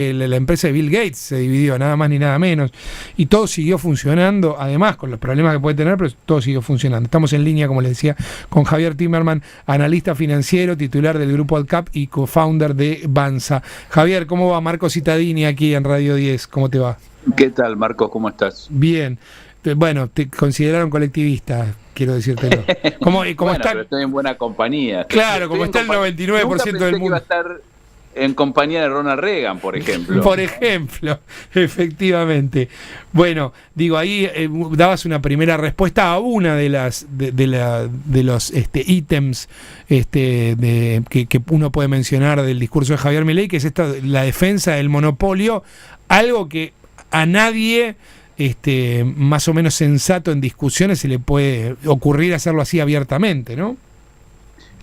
la empresa de Bill Gates se dividió, nada más ni nada menos, y todo siguió funcionando, además con los problemas que puede tener, pero todo siguió funcionando. Estamos en línea, como les decía, con Javier Timmerman, analista financiero, titular del grupo AdCap y co-founder de Banza. Javier, ¿cómo va? Marco Cittadini aquí en Radio 10, ¿cómo te va? ¿Qué tal, Marcos? ¿Cómo estás? Bien. Bueno, te consideraron colectivista, quiero decírtelo. Como bueno, está, pero estoy en buena compañía. claro, como está el 99% del mundo. Que iba a estar en compañía de Ronald Reagan, por ejemplo. Por ejemplo, efectivamente. Bueno, digo, ahí dabas una primera respuesta a una de las de los ítems que uno puede mencionar del discurso de Javier Milei, que es la defensa del monopolio, algo que a nadie más o menos sensato en discusiones se le puede ocurrir hacerlo así abiertamente, ¿no?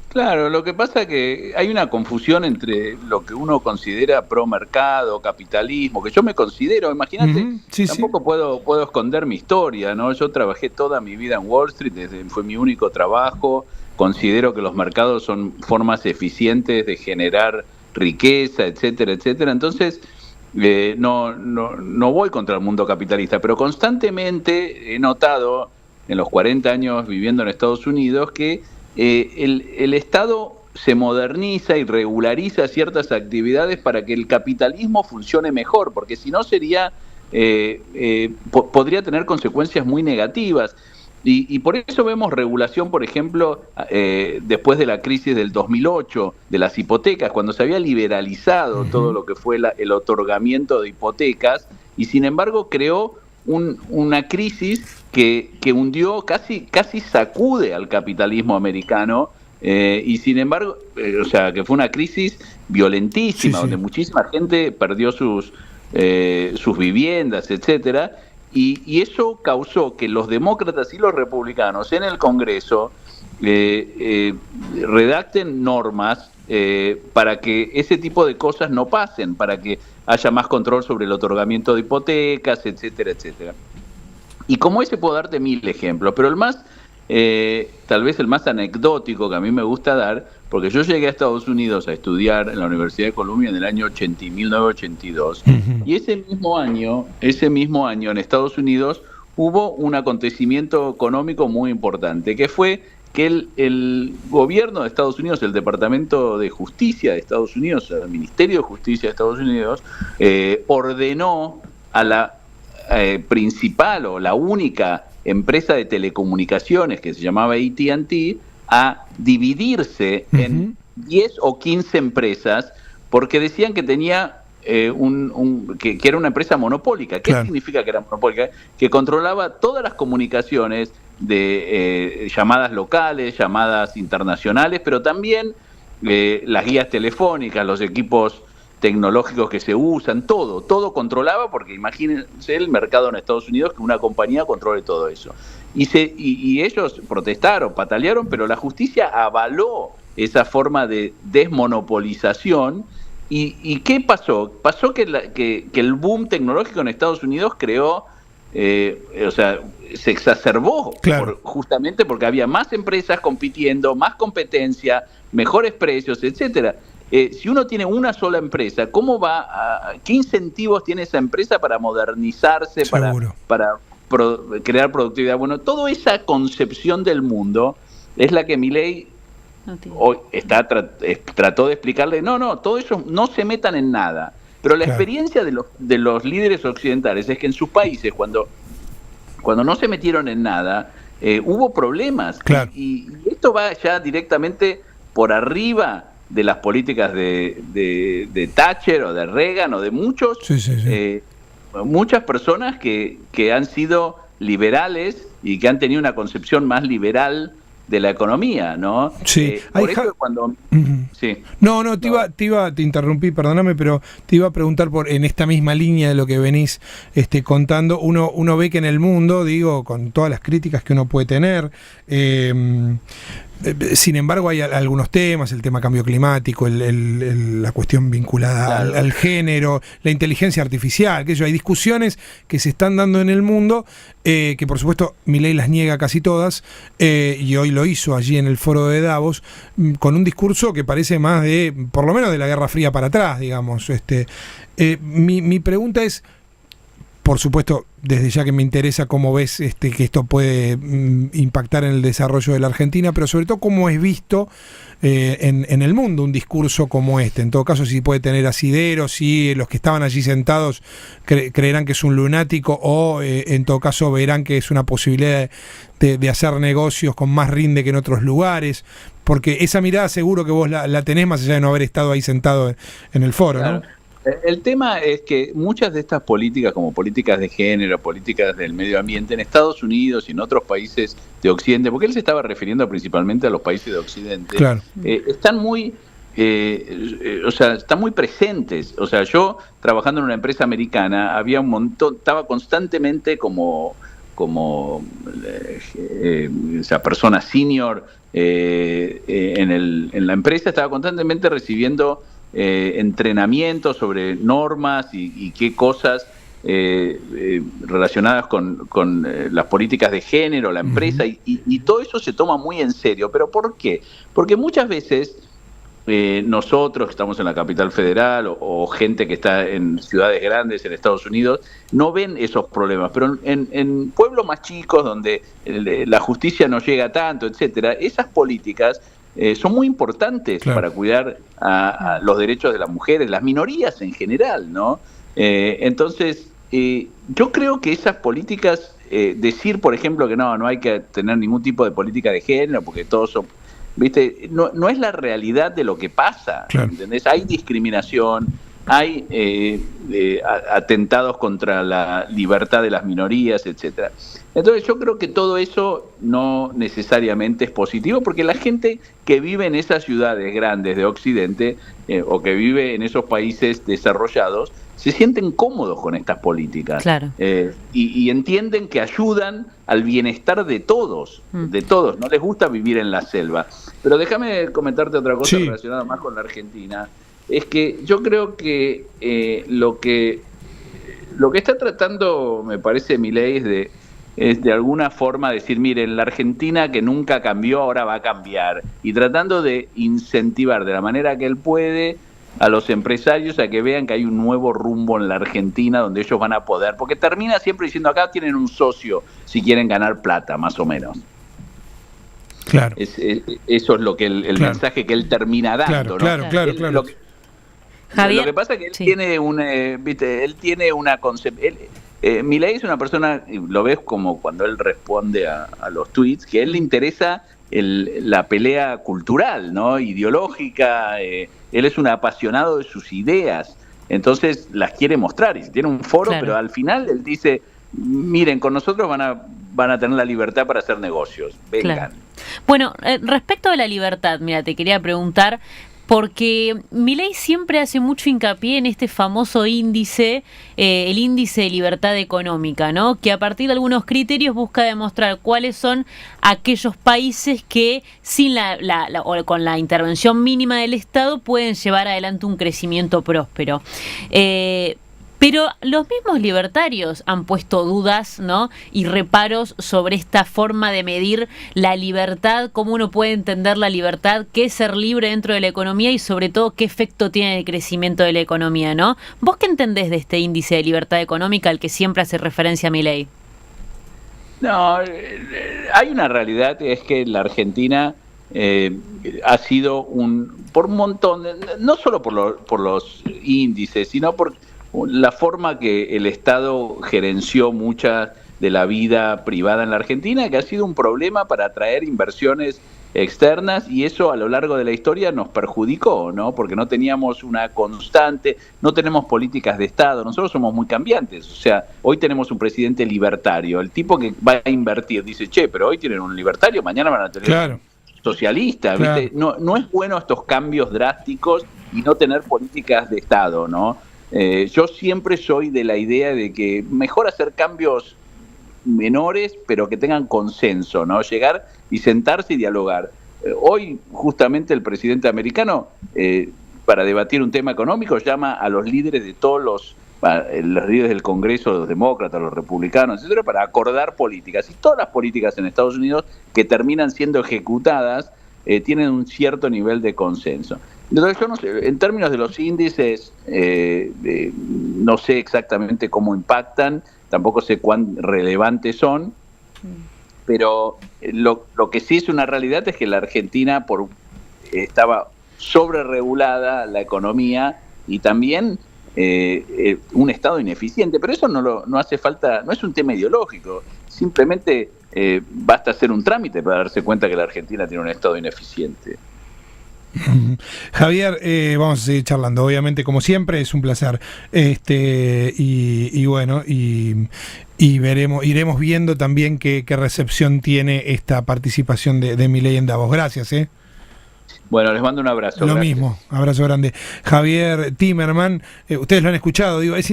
Claro, lo que pasa es que hay una confusión entre lo que uno considera pro mercado, capitalismo, que yo me considero, imagínate, tampoco puedo esconder mi historia, ¿no? Yo trabajé toda mi vida en Wall Street, fue mi único trabajo, considero que los mercados son formas eficientes de generar riqueza, etcétera, etcétera. Entonces, no voy contra el mundo capitalista, pero constantemente he notado en los 40 años viviendo en Estados Unidos que el Estado se moderniza y regulariza ciertas actividades para que el capitalismo funcione mejor, porque si no sería podría tener consecuencias muy negativas. Y por eso vemos regulación, por ejemplo, después de la crisis del 2008, de las hipotecas, cuando se había liberalizado todo lo que fue el otorgamiento de hipotecas, y sin embargo creó una crisis que hundió, casi sacude al capitalismo americano, y sin embargo, o sea, que fue una crisis violentísima, donde muchísima gente perdió sus viviendas, etcétera. Y eso causó que los demócratas y los republicanos en el Congreso redacten normas para que ese tipo de cosas no pasen, para que haya más control sobre el otorgamiento de hipotecas, etcétera, etcétera. Y como ese puedo darte 1000 ejemplos, pero tal vez el más anecdótico que a mí me gusta dar, porque yo llegué a Estados Unidos a estudiar en la Universidad de Columbia en el año 1982, y ese mismo año en Estados Unidos hubo un acontecimiento económico muy importante, que fue que el gobierno de Estados Unidos, el Departamento de Justicia de Estados Unidos, el Ministerio de Justicia de Estados Unidos, ordenó a la principal o la única empresa de telecomunicaciones, que se llamaba AT&T, a dividirse en 10 o 15 empresas, porque decían que tenía que era una empresa monopólica. ¿Qué significa que era monopólica? Que controlaba todas las comunicaciones de llamadas locales, llamadas internacionales, pero también las guías telefónicas, los equipos tecnológicos que se usan, todo controlaba, porque imagínense el mercado en Estados Unidos, que una compañía controle todo eso. Y ellos protestaron, patalearon, pero la justicia avaló esa forma de desmonopolización. ¿Y qué pasó? Pasó que el boom tecnológico en Estados Unidos creó, se exacerbó, justamente porque había más empresas compitiendo, más competencia, mejores precios, etcétera. Si uno tiene una sola empresa, ¿qué incentivos tiene esa empresa para modernizarse, para crear productividad? Bueno, toda esa concepción del mundo es la que Milei hoy trató de explicarle. No, todo eso no se metan en nada. Pero la experiencia de los líderes occidentales es que en sus países, cuando no se metieron en nada, hubo problemas. Y esto va ya directamente por arriba de las políticas de Thatcher o de Reagan o de muchas personas que han sido liberales y que han tenido una concepción más liberal de la economía, ¿no? Sí. Por eso cuando... Sí. Te interrumpí, perdóname, pero te iba a preguntar en esta misma línea de lo que venís contando. Uno ve que en el mundo, digo, con todas las críticas que uno puede tener, Sin embargo, hay algunos temas, el tema cambio climático, la cuestión vinculada al género, la inteligencia artificial, hay discusiones que se están dando en el mundo, que por supuesto Milei las niega casi todas, y hoy lo hizo allí en el foro de Davos, con un discurso que parece más por lo menos de la Guerra Fría para atrás, digamos. Mi pregunta es, por supuesto, desde ya que me interesa cómo ves que esto puede impactar en el desarrollo de la Argentina, pero sobre todo cómo es visto en el mundo un discurso como este. En todo caso, si puede tener asideros, si los que estaban allí sentados creerán que es un lunático o en todo caso verán que es una posibilidad de hacer negocios con más rinde que en otros lugares, porque esa mirada seguro que vos la tenés más allá de no haber estado ahí sentado en el foro, claro, ¿no? El tema es que muchas de estas políticas, como políticas de género, políticas del medio ambiente, en Estados Unidos y en otros países de Occidente, porque él se estaba refiriendo principalmente a los países de Occidente, claro, están muy, están muy presentes. O sea, yo trabajando en una empresa americana, había un montón, estaba constantemente como esa persona senior en la empresa, estaba constantemente recibiendo entrenamientos sobre normas y qué cosas relacionadas con las políticas de género, la empresa, y todo eso se toma muy en serio. ¿Pero por qué? Porque muchas veces nosotros que estamos en la capital federal o gente que está en ciudades grandes en Estados Unidos no ven esos problemas, pero en pueblos más chicos donde la justicia no llega tanto, etcétera, esas políticas son muy importantes, claro, para cuidar a los derechos de las mujeres, las minorías en general, ¿no? Entonces, yo creo que esas políticas, decir, por ejemplo, que no hay que tener ningún tipo de política de género, porque todos son, ¿viste? No es la realidad de lo que pasa, claro, ¿entendés? Hay discriminación, hay atentados contra la libertad de las minorías, etcétera. Entonces yo creo que todo eso no necesariamente es positivo, porque la gente que vive en esas ciudades grandes de Occidente o que vive en esos países desarrollados se sienten cómodos con estas políticas, claro, y entienden que ayudan al bienestar de todos, no les gusta vivir en la selva. Pero déjame comentarte otra cosa, sí, relacionada más con la Argentina. Es que yo creo que lo que está tratando, me parece, Milei es de alguna forma decir, miren, la Argentina que nunca cambió, ahora va a cambiar. Y tratando de incentivar de la manera que él puede a los empresarios a que vean que hay un nuevo rumbo en la Argentina donde ellos van a poder. Porque termina siempre diciendo, acá tienen un socio si quieren ganar plata, más o menos. Claro. Eso es lo que el claro, mensaje que él termina dando, claro, ¿no? Claro. Javier, lo que pasa es que él, sí, tiene una concepción. Milei es una persona, lo ves como cuando él responde a los tweets, que a él le interesa la pelea cultural, ¿no? Ideológica. Él es un apasionado de sus ideas, entonces las quiere mostrar y tiene un foro, claro, pero al final él dice, miren, con nosotros van a tener la libertad para hacer negocios, vengan. Claro. Bueno, respecto de la libertad, mira, te quería preguntar, porque Milei siempre hace mucho hincapié en este famoso índice, el índice de libertad económica, ¿no? Que a partir de algunos criterios busca demostrar cuáles son aquellos países que sin o con la intervención mínima del Estado pueden llevar adelante un crecimiento próspero. Pero los mismos libertarios han puesto dudas, ¿no? Y reparos sobre esta forma de medir la libertad, cómo uno puede entender la libertad, qué es ser libre dentro de la economía y sobre todo qué efecto tiene el crecimiento de la economía, ¿no? ¿Vos qué entendés de este índice de libertad económica al que siempre hace referencia Milei? No, hay una realidad, es que la Argentina ha sido por un montón, no solo por los índices, sino por la forma que el Estado gerenció mucha de la vida privada en la Argentina, que ha sido un problema para atraer inversiones externas, y eso a lo largo de la historia nos perjudicó, ¿no? Porque no teníamos una constante, no tenemos políticas de Estado, nosotros somos muy cambiantes. O sea, hoy tenemos un presidente libertario, el tipo que va a invertir dice, che, pero hoy tienen un libertario, mañana van a tener, claro, un socialista, ¿viste? Claro. No es bueno estos cambios drásticos y no tener políticas de Estado, ¿no? Yo siempre soy de la idea de que mejor hacer cambios menores, pero que tengan consenso, ¿no? Llegar y sentarse y dialogar. Hoy justamente el presidente americano, para debatir un tema económico, llama a los líderes de todos los líderes del Congreso, los demócratas, los republicanos, etcétera, para acordar políticas. Y todas las políticas en Estados Unidos que terminan siendo ejecutadas tienen un cierto nivel de consenso. Entonces, yo no sé, en términos de los índices, no sé exactamente cómo impactan, tampoco sé cuán relevantes son, pero lo que sí es una realidad es que la Argentina estaba sobreregulada la economía y también un Estado ineficiente, pero eso no hace falta, no es un tema ideológico, simplemente basta hacer un trámite para darse cuenta que la Argentina tiene un Estado ineficiente. Javier, vamos a seguir charlando, obviamente, como siempre, es un placer. Y bueno, y iremos viendo también qué recepción tiene esta participación de Milei en Davos. Gracias, Bueno, les mando un abrazo. Lo gracias. mismo, abrazo grande. Javier Timerman, ustedes lo han escuchado, digo, es